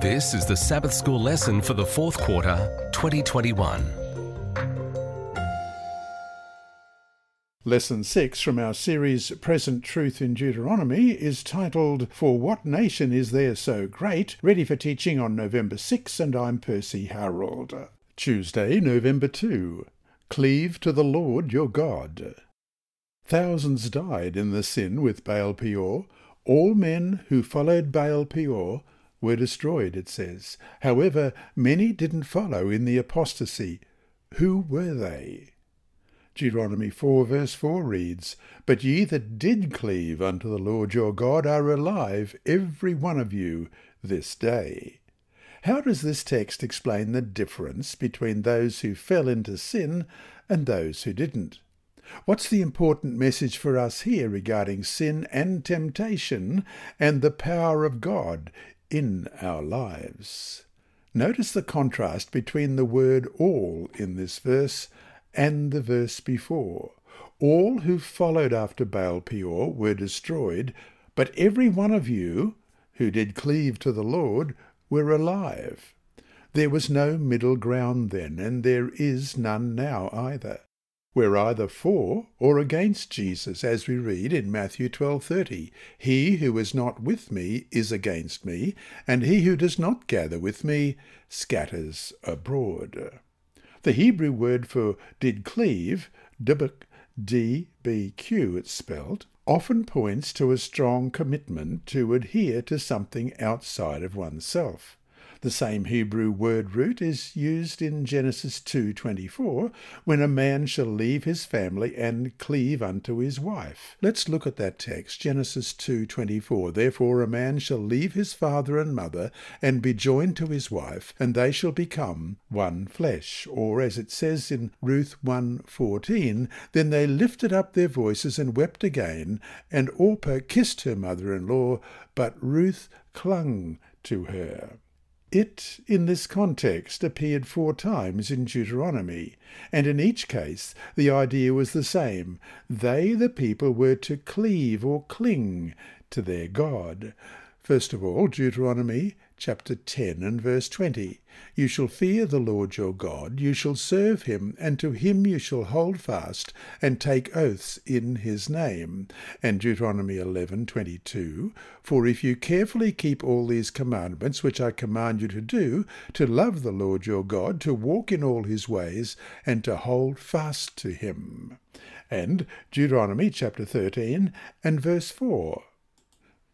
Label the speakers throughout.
Speaker 1: This is the Sabbath School lesson for the fourth quarter, 2021.
Speaker 2: Lesson 6 from our series Present Truth in Deuteronomy is titled, For What Nation Is There So Great? Ready for teaching on November 6, and I'm Percy Harrold. Tuesday, November 2. Cleave to the Lord your God. Thousands died in the sin with Baal Peor. All men who followed Baal Peor were destroyed, it says. However, many didn't follow in the apostasy. Who were they? Deuteronomy 4 verse 4 reads, But ye that did cleave unto the Lord your God are alive, every one of you, this day. How does this text explain the difference between those who fell into sin and those who didn't? What's the important message for us here regarding sin and temptation and the power of God in our lives? Notice the contrast between the word all in this verse and the verse before. All who followed after Baal Peor were destroyed, but every one of you who did cleave to the Lord were alive. There was no middle ground then, and there is none now either. We're either for or against Jesus, as we read in Matthew 12:30. He who is not with me is against me, and he who does not gather with me scatters abroad. The Hebrew word for did cleave, D-B-Q it's spelled, often points to a strong commitment to adhere to something outside of oneself. The same Hebrew word root is used in Genesis 2:24, when a man shall leave his family and cleave unto his wife. Let's look at that text, Genesis 2:24. Therefore a man shall leave his father and mother and be joined to his wife, and they shall become one flesh. Or as it says in Ruth 1:14, then they lifted up their voices and wept again, and Orpah kissed her mother-in-law, but Ruth clung to her. It, in this context, appeared 4 times in Deuteronomy, and in each case the idea was the same. They, the people, were to cleave or cling to their God. First of all, Deuteronomy chapter 10 and verse 20. You shall fear the Lord your God, you shall serve him, and to him you shall hold fast, and take oaths in his name. And Deuteronomy 11:22. For if you carefully keep all these commandments which I command you to do, to love the Lord your God, to walk in all his ways, and to hold fast to him. And Deuteronomy chapter 13 and verse 4.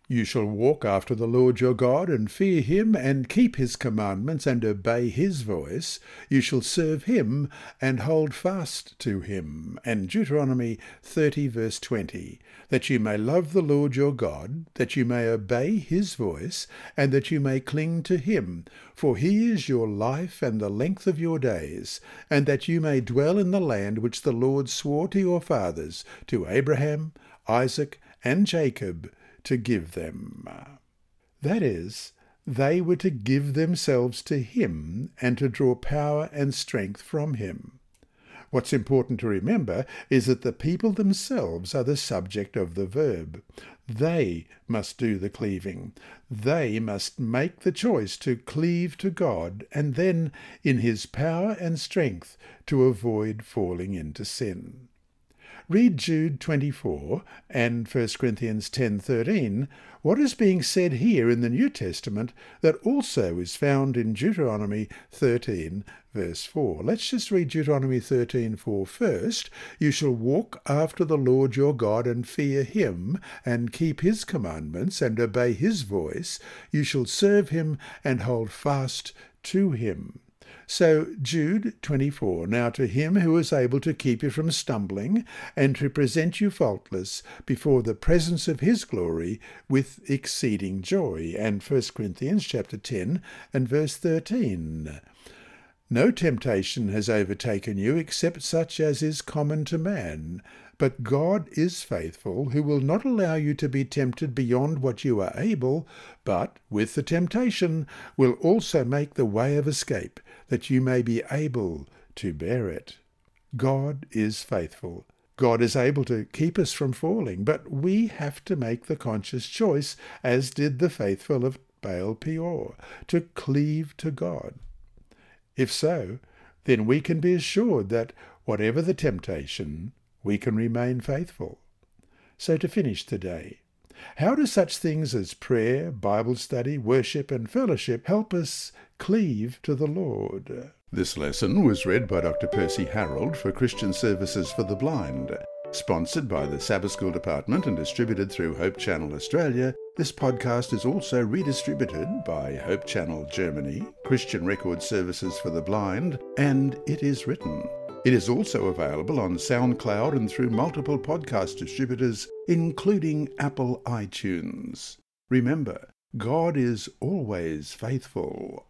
Speaker 2: You shall walk after the Lord your God, and fear him, and keep his commandments, and obey his voice. You shall serve him, and hold fast to him. And Deuteronomy 30 verse 20, that you may love the Lord your God, that you may obey his voice, and that you may cling to him. For he is your life and the length of your days, and that you may dwell in the land which the Lord swore to your fathers, to Abraham, Isaac, and Jacob, to give them. That is, they were to give themselves to him and to draw power and strength from him. What's important to remember is that the people themselves are the subject of the verb. They must do the cleaving. They must make the choice to cleave to God, and then, in his power and strength, to avoid falling into sin. Read Jude 24 and 1 Corinthians 10:13. What is being said here in the New Testament that also is found in Deuteronomy 13 verse 4. Let's just read Deuteronomy 13:4 first. You shall walk after the Lord your God and fear him, and keep his commandments and obey his voice. You shall serve him and hold fast to him. So Jude 24, now to him who is able to keep you from stumbling and to present you faultless before the presence of his glory with exceeding joy. And 1 Corinthians chapter 10 and verse 13. No temptation has overtaken you except such as is common to man. But God is faithful, who will not allow you to be tempted beyond what you are able, but with the temptation will also make the way of escape, that you may be able to bear it. God is faithful. God is able to keep us from falling, but we have to make the conscious choice, as did the faithful of Baal Peor, to cleave to God? If so, then we can be assured that whatever the temptation, we can remain faithful. So to finish today, how do such things as prayer, Bible study, worship and fellowship help us cleave to the Lord? This lesson was read by Dr. Percy Harrold for Christian Services for the Blind. Sponsored by the Sabbath School Department and distributed through Hope Channel Australia, this podcast is also redistributed by Hope Channel Germany, Christian Record Services for the Blind, and It Is Written. It is also available on SoundCloud and through multiple podcast distributors, including Apple iTunes. Remember, God is always faithful.